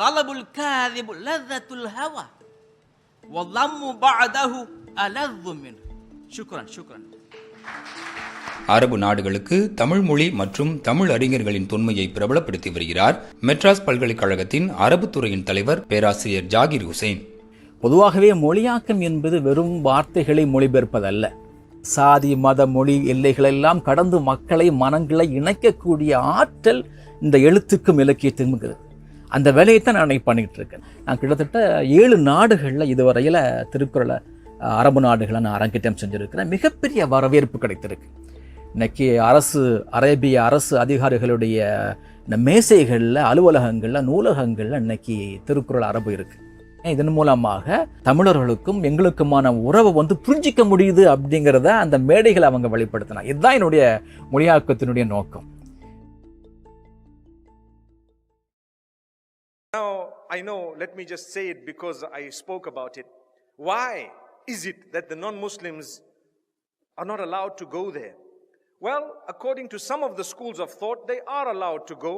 غلب الكاذب لذة الهوى والضم بعده ألذ منه. شكرا. அரபு நாடுகளுக்கு தமிழ் மொழி மற்றும் தமிழ் அறிஞர்களின் தொன்மையை பிரபலப்படுத்தி வருகிறார் மெட்ராஸ் பல்கலைக்கழகத்தின் அரபு துறையின் தலைவர் பேராசிரியர் ஜாகிர் ஹுசைன். பொதுவாகவே மொழியாக்கம் என்பது வெறும் வார்த்தைகளை மொழிபெயர்ப்பதல்ல. சாதி, மத, மொழி எல்லைகளெல்லாம் கடந்து மக்களை, மனங்களை இணைக்கக்கூடிய ஆற்றல் இந்த எழுத்துக்கும் இலக்கியத்திற்கும் இருக்குது. அந்த வேலையைத்தான் நான் பண்ணிகிட்டு இருக்கேன். நான் கிட்டத்தட்ட 7 நாடுகளில் இதுவரையில் திருக்குறளை அரபு நாடுகளை நான் அரங்கேற்றம் செஞ்சுருக்கிறேன். மிகப்பெரிய வரவேற்பு கிடைத்திருக்கு. இன்னைக்கு அரேபிய அரசு அதிகாரிகளுடைய இந்த மேசைகளில், அலுவலகங்களில், நூலகங்களில் இன்னைக்கு திருக்குறள் அரபு இருக்குது. இதன் மூலமாக தமிழர்களுக்கும் எங்களுக்குமான உறவை புரிஞ்சிக்க முடியுது அப்படிங்கிறத அந்த மேடைகளை அவங்க வெளிப்படுத்தினா. இதுதான் என்னுடைய மொழியாக்கத்தினுடைய நோக்கம். Now, I know, let me just say it because I spoke about it. Why is it that the non-Muslims are not allowed to go there? Well, according to some of the schools of thought, they are allowed to go.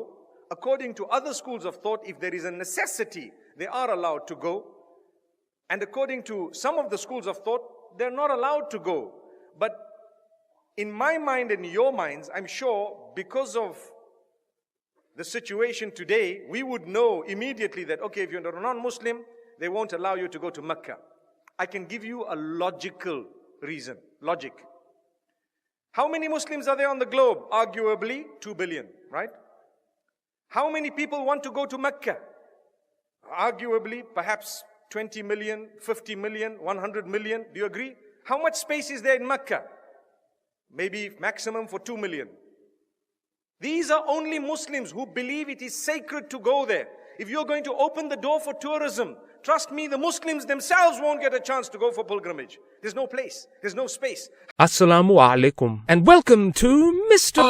According to other schools of thought, if there is a necessity, they are allowed to go. And according to some of the schools of thought, they're not allowed to go. But in my mind and your minds, I'm sure because of the situation today, we would know immediately that, okay, if you're a non-Muslim, they won't allow you to go to Mecca. I can give you a logical reason. Logic. How many Muslims are there on the globe? Arguably 2 billion, right? How many people want to go to Mecca? Arguably perhaps 20 million, 50 million, 100 million. Do you agree? How much space is there in Mecca? Maybe maximum for 2 million. These are only Muslims who believe it is sacred to go there. If you're going to open the door for tourism, trust me, the Muslims themselves won't get a chance to go for pilgrimage. There's no place. There's no space. Assalamu alaikum and welcome to Mr.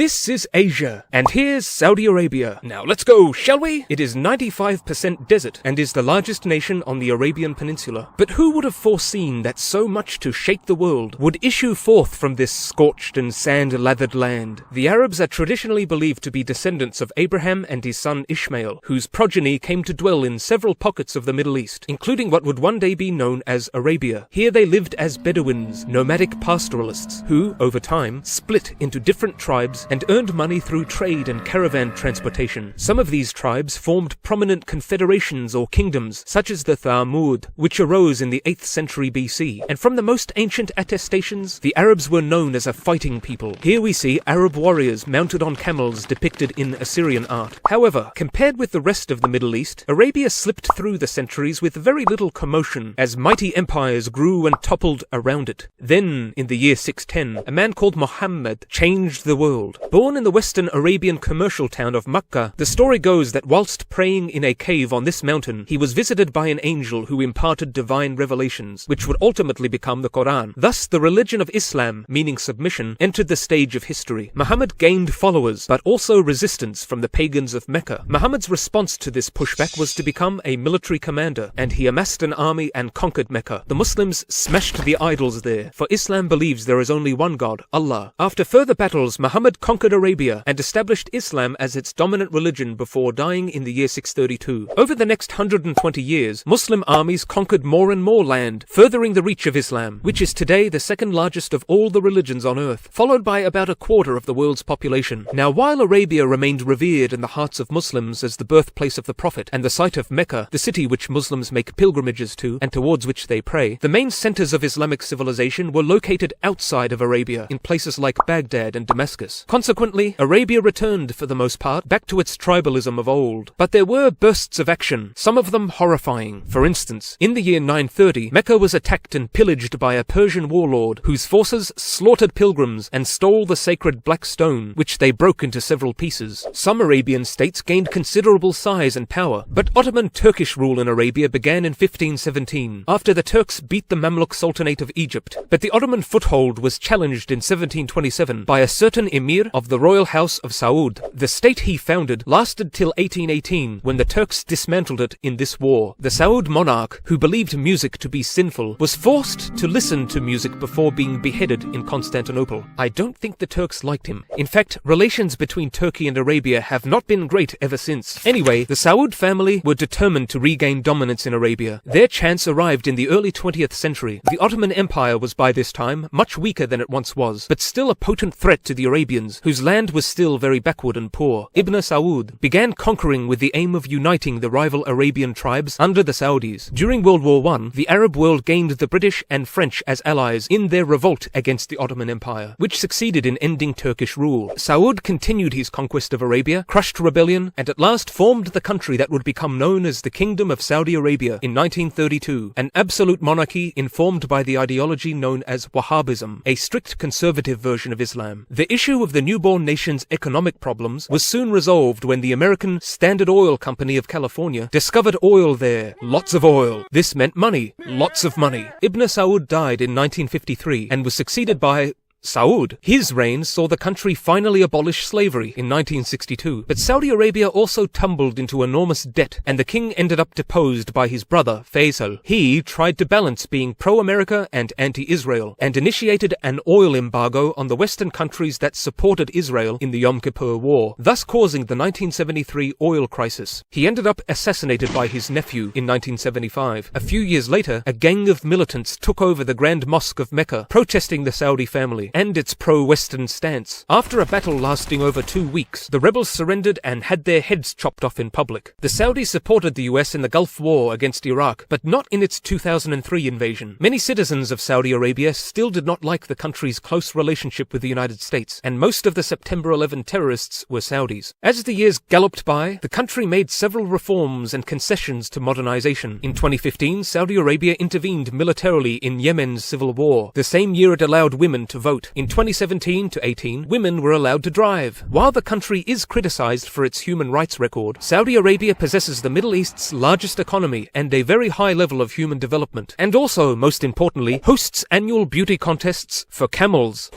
This is Asia, and here's Saudi Arabia. Now let's go, shall we? It is 95% desert and is the largest nation on the Arabian Peninsula. But who would have foreseen that so much to shake the world would issue forth from this scorched and sand-lathered land? The Arabs are traditionally believed to be descendants of Abraham and his son Ishmael, whose progeny came to dwell in several pockets of the Middle East, including what would one day be known as Arabia. Here they lived as Bedouins, nomadic pastoralists, who, over time, split into different tribes and earned money through trade and caravan transportation. Some of these tribes formed prominent confederations or kingdoms, such as the Thamud, which arose in the 8th century BC. And from the most ancient attestations, the Arabs were known as a fighting people. Here we see Arab warriors mounted on camels depicted in Assyrian art. However, compared with the rest of the Middle East, Arabia slipped through the centuries with very little commotion, as mighty empires grew and toppled around it. Then, in the year 610, a man called Muhammad changed the world. Born in the western Arabian commercial town of Makkah, the story goes that whilst praying in a cave on this mountain, he was visited by an angel who imparted divine revelations, which would ultimately become the Quran. Thus, the religion of Islam, meaning submission, entered the stage of history. Muhammad gained followers, but also resistance from the pagans of Mecca. Muhammad's response to this pushback was to become a military commander, and he amassed an army and conquered Mecca. The Muslims smashed the idols there, for Islam believes there is only one God, Allah. After further battles, Muhammad conquered Arabia and established Islam as its dominant religion before dying in the year 632. Over the next 120 years, Muslim armies conquered more and more land, furthering the reach of Islam, which is today the second largest of all the religions on earth, followed by about a quarter of the world's population. Now, while Arabia remained revered in the hearts of Muslims as the birthplace of the Prophet and the site of Mecca, the city which Muslims make pilgrimages to and towards which they pray, the main centers of Islamic civilization were located outside of Arabia, in places like Baghdad and Damascus. Consequently, Arabia returned, for the most part, back to its tribalism of old. But there were bursts of action, some of them horrifying. For instance, in the year 930, Mecca was attacked and pillaged by a Persian warlord whose forces slaughtered pilgrims and stole the sacred black stone, which they broke into several pieces. Some Arabian states gained considerable size and power, but Ottoman Turkish rule in Arabia began in 1517, after the Turks beat the Mamluk Sultanate of Egypt. But the Ottoman foothold was challenged in 1727 by a certain emir of the royal house of Saud. The state he founded lasted till 1818, when the Turks dismantled it in this war. The Saud monarch, who believed music to be sinful, was forced to listen to music before being beheaded in Constantinople. I don't think the Turks liked him. In fact, relations between Turkey and Arabia have not been great ever since. Anyway, the Saud family were determined to regain dominance in Arabia. Their chance arrived in the early 20th century. The Ottoman Empire was by this time much weaker than it once was, but still a potent threat to the Arabians, whose land was still very backward and poor. Ibn Saud began conquering with the aim of uniting the rival Arabian tribes under the Saudis. During World War I, the Arab world gained the British and French as allies in their revolt against the Ottoman Empire, which succeeded in ending Turkish rule. Saud continued his conquest of Arabia, crushed rebellion, and at last formed the country that would become known as the Kingdom of Saudi Arabia in 1932, an absolute monarchy informed by the ideology known as Wahhabism, a strict conservative version of Islam. The issue of the newborn nation's economic problems was soon resolved when the American Standard Oil Company of California discovered oil there. Lots of oil. This meant money. Lots of money. Ibn Saud died in 1953 and was succeeded by Saud. His reign saw the country finally abolish slavery in 1962, but Saudi Arabia also tumbled into enormous debt, and the king ended up deposed by his brother Faisal. He tried to balance being pro-America and anti-Israel, and initiated an oil embargo on the Western countries that supported Israel in the Yom Kippur War, thus causing the 1973 oil crisis. He ended up assassinated by his nephew in 1975. A few years later, a gang of militants took over the Grand Mosque of Mecca, protesting the Saudi family and its pro-Western stance. After a battle lasting over 2 weeks, the rebels surrendered and had their heads chopped off in public. The Saudis supported the US in the Gulf War against Iraq, but not in its 2003 invasion. Many citizens of Saudi Arabia still did not like the country's close relationship with the United States, and most of the September 11 terrorists were Saudis. As the years galloped by, the country made several reforms and concessions to modernization. In 2015, Saudi Arabia intervened militarily in Yemen's civil war, the same year it allowed women to vote. In 2017 to 18, women were allowed to drive. While the country is criticized for its human rights record, Saudi Arabia possesses the Middle East's largest economy and a very high level of human development, and also, most importantly, hosts annual beauty contests for camels.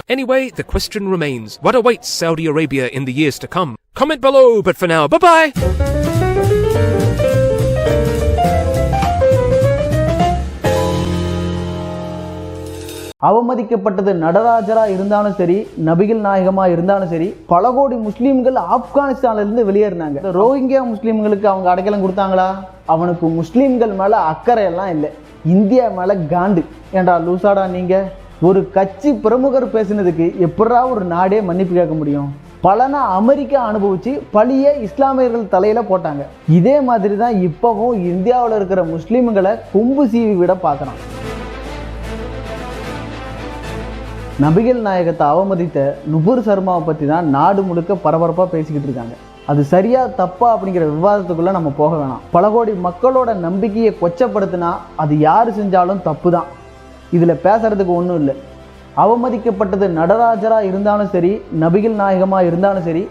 Anyway, the question remains, what awaits Saudi Arabia in the years to come? Comment below, but for now, bye-bye! அவமதிக்கப்பட்டது நடராஜரா இருந்தாலும் சரி, நபிகள் நாயகமா இருந்தாலும் சரி, பல கோடி முஸ்லீம்கள் ஆப்கானிஸ்தான்ல இருந்து வெளியேறினாங்க. Rohingya முஸ்லீம்களுக்கு அவங்க அடைக்கலம் கொடுத்தாங்களா? அவனுக்கு முஸ்லீம்கள் மேல அக்கறை எல்லாம் இல்லை, இந்தியா மேல காண்டு. ஏண்டா லூசாடா நீங்க? ஒரு கட்சி பிரமுகர் பேசினதுக்கு எப்படா ஒரு நாடே மன்னிப்பு கேட்க முடியும்? பலனா அமெரிக்கா அனுபவிச்சு பழிய இஸ்லாமியர்கள் தலையில போட்டாங்க. இதே மாதிரி தான் இப்பவும் இந்தியாவில் இருக்கிற முஸ்லீம்களை கொம்பு சீவி விட பார்க்கறான். நபிகள் நாயகத்தை அவமதித்த நுபுர் சர்மாவை பற்றி தான் நாடு முழுக்க பரபரப்பாக பேசிக்கிட்டு இருக்காங்க. அது சரியா தப்பா அப்படிங்கிற விவாதத்துக்குள்ளே நம்ம போக வேணாம். பல கோடி மக்களோட நம்பிக்கையை கொச்சப்படுத்தினா அது யார் செஞ்சாலும் தப்பு தான். இதில் பேசுறதுக்கு ஒன்றும் இல்லை. அவமதிக்கப்பட்டது நடராஜராக இருந்தாலும் சரி, நபிகள் நாயகமாக இருந்தாலும் சரி,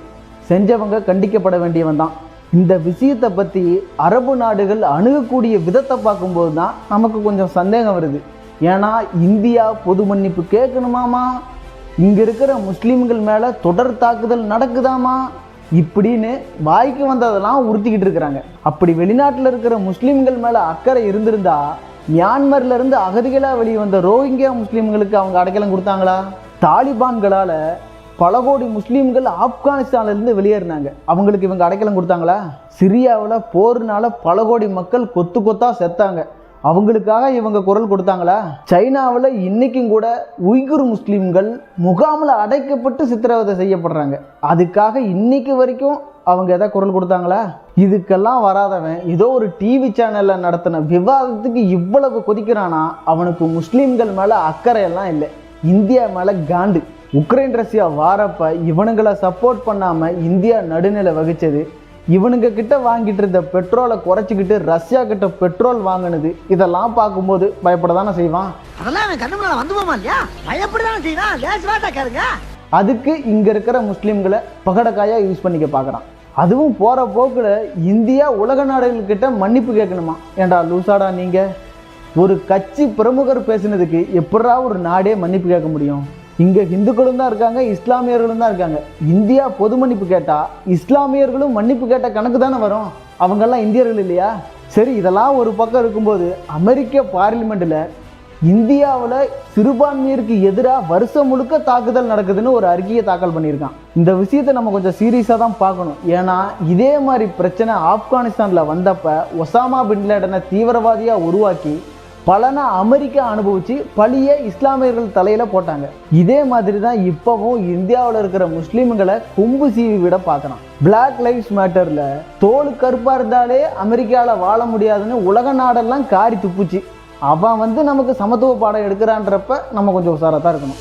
செஞ்சவங்க கண்டிக்கப்பட வேண்டியவன் தான். இந்த விஷயத்தை பற்றி அரபு நாடுகள் அணுகக்கூடிய விதத்தை பார்க்கும்போது தான் நமக்கு கொஞ்சம் சந்தேகம் வருது. ஏன்னா இந்தியா பொது மன்னிப்பு கேட்கணுமாமா, இங்கே இருக்கிற முஸ்லீம்கள் மேலே தொடர் தாக்குதல் நடக்குதாமா, இப்படின்னு வாய்க்கு வந்ததெல்லாம் உறுத்திக்கிட்டு இருக்கிறாங்க. அப்படி வெளிநாட்டில் இருக்கிற முஸ்லீம்கள் மேலே அக்கறை இருந்திருந்தா மியான்மர்ல இருந்து அகதிகளாக வெளியே வந்த ரோஹிங்கியா முஸ்லீம்களுக்கு அவங்க அடைக்கலம் கொடுத்தாங்களா? தாலிபான்களால் பல கோடி முஸ்லீம்கள் ஆப்கானிஸ்தான்ல இருந்து வெளியேறினாங்க, அவங்களுக்கு இவங்க அடைக்கலம் கொடுத்தாங்களா? சிரியாவில் போர்னால பல கோடி மக்கள் கொத்து கொத்தா செத்தாங்க, அவங்களுக்காக இவங்க குரல் கொடுத்தாங்களா? சைனாவில் இன்னைக்கும் கூட உய்குர் முஸ்லீம்கள் முகாமில் அடைக்கப்பட்டு சித்திரவதை செய்யப்படுறாங்க, அதுக்காக இன்னைக்கு வரைக்கும் அவங்க எதை குரல் கொடுத்தாங்களா? இதுக்கெல்லாம் வராதவன் ஏதோ ஒரு டிவி சேனல்ல நடத்தின விவாதத்துக்கு இவ்வளவு கொதிக்கிறானா அவனுக்கு முஸ்லீம்கள் மேல அக்கறையெல்லாம் இல்லை, இந்தியா மேல காண்டு. உக்ரைன் ரஷ்யா வாரப்ப இவனுங்களை சப்போர்ட் பண்ணாம இந்தியா நடுநிலை வகிச்சது, இவனுங்க கிட்ட வாங்கிட்டு இருந்த பெட்ரோலை குறைச்சிக்கிட்டு ரஷ்யா கிட்ட பெட்ரோல் வாங்கினது, இதெல்லாம் பார்க்கும்போது பயப்படதானே செய்வான். அதுக்கு இங்க இருக்கிற முஸ்லீம்களை பகடக்காயா யூஸ் பண்ணிக்க பார்க்குறான். அதுவும் போற போக்குல இந்தியா உலக நாடுகள்கிட்ட மன்னிப்பு கேட்கணுமா? ஏண்டா லூசாடா நீங்க? ஒரு கட்சி பிரமுகர் பேசினதுக்கு எப்படா ஒரு நாடே மன்னிப்பு கேட்க முடியும்? இங்கே ஹிந்துக்களும் தான் இருக்காங்க, இஸ்லாமியர்களும் தான் இருக்காங்க. இந்தியா பொது மன்னிப்பு கேட்டால் இஸ்லாமியர்களும் மன்னிப்பு கேட்ட கணக்கு தானே வரும். அவங்கெல்லாம் இந்தியர்கள் இல்லையா? சரி, இதெல்லாம் ஒரு பக்கம் இருக்கும்போது அமெரிக்க பார்லிமெண்ட்டில் இந்தியாவில் சிறுபான்மையருக்கு எதிராக வருஷம் முழுக்க தாக்குதல் நடக்குதுன்னு ஒரு அறிக்கையை தாக்கல் பண்ணியிருக்கான். இந்த விஷயத்தை நம்ம கொஞ்சம் சீரியஸாக தான் பார்க்கணும். ஏன்னா இதே மாதிரி பிரச்சனை ஆப்கானிஸ்தானில் வந்தப்போ ஒசாமா பின் லேடனை தீவிரவாதியாக உருவாக்கி பலனை அமெரிக்கா அனுபவித்து பழியை இஸ்லாமியர்கள் தலையில் போட்டாங்க. இதே மாதிரி தான் இப்போவும் இந்தியாவில் இருக்கிற முஸ்லீம்களை கொம்பு சீவி விட பார்க்குறான். பிளாக் லைவ்ஸ் மேட்டரில் தோல் கருப்பாக இருந்தாலே அமெரிக்காவில் வாழ முடியாதுன்னு உலக நாடெல்லாம் காரி துப்புச்சு. அவன் நமக்கு சமத்துவ பாடம் எடுக்கிறான்றப்ப நம்ம கொஞ்சம் உஷாராக தான் இருக்கணும்.